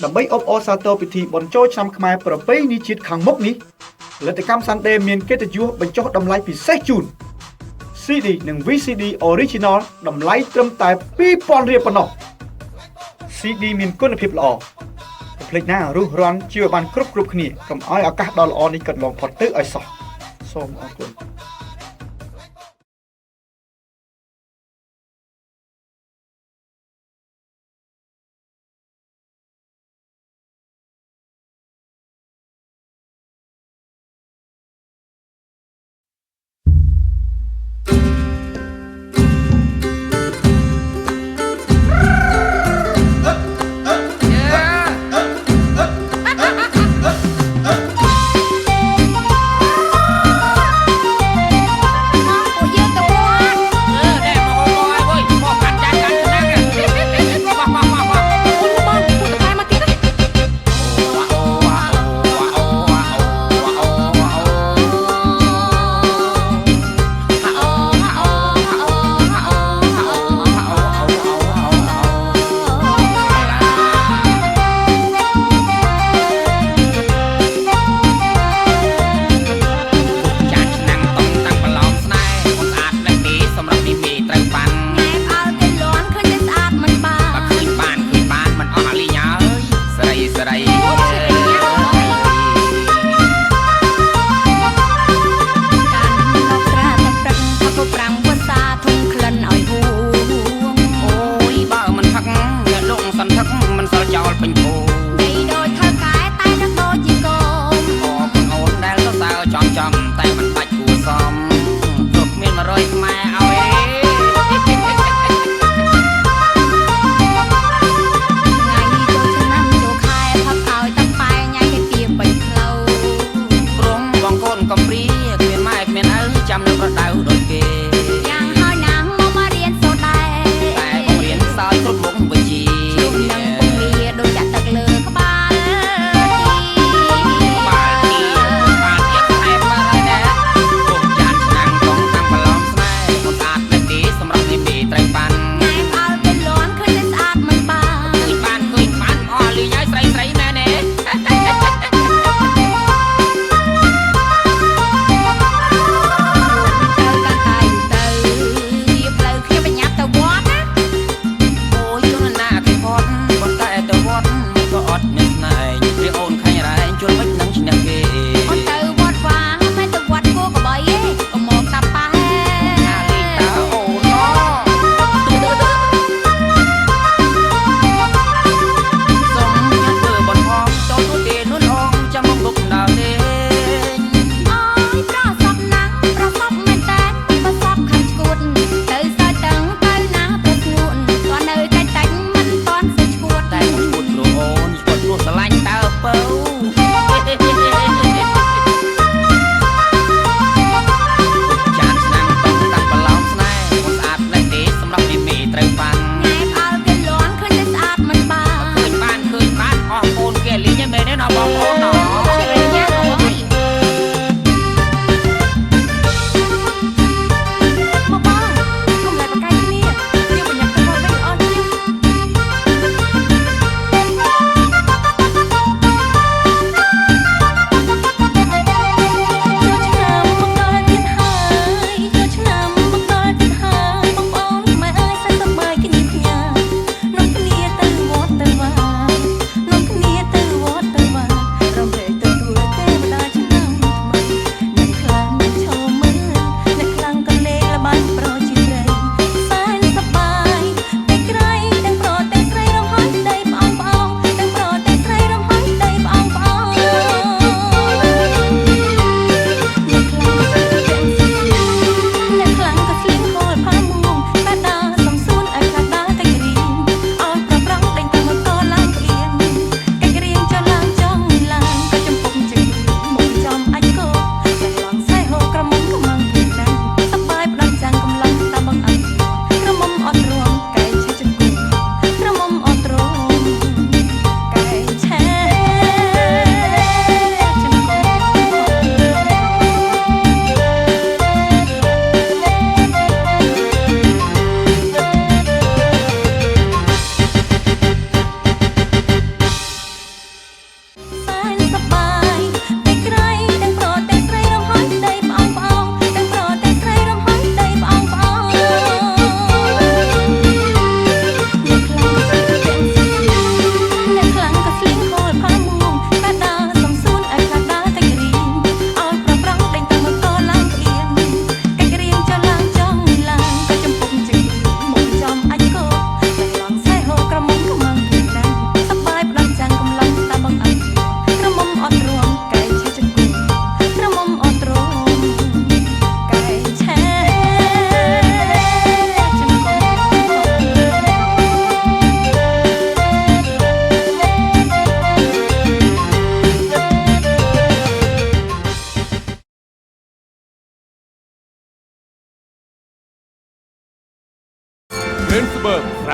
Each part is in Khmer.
ដើម្បីអបអរសាទរពិធីបុណ្យចូលឆ្នាំខ្មែរប្រពៃណីជាតិខាងមុខនេះផលិតកម្ម Sunday មានកិត្តិយសបញ្ចុះតម្លៃពិសេសជូន CD និង VCD Original តម្លៃត្រឹមតែ 2,000 រៀលប៉ុណ្ណោះ CD មានគុណភាពល្អកុំភ្លេចណារុះរាន់ជួយបានគ្រប់គ្នាកុំឲ្យឱកាសដ៏ល្អនេះកាត់ឡងផុតទៅឲ្យសោះសូមអរគុណ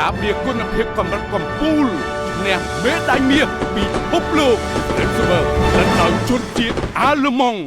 កាបៀគុណភាពកម្រិតកំពូលអ្នកមេដាយមាសពីពិភពលោក Red River ដែលដោយជនជាតិអាល្លឺម៉ង់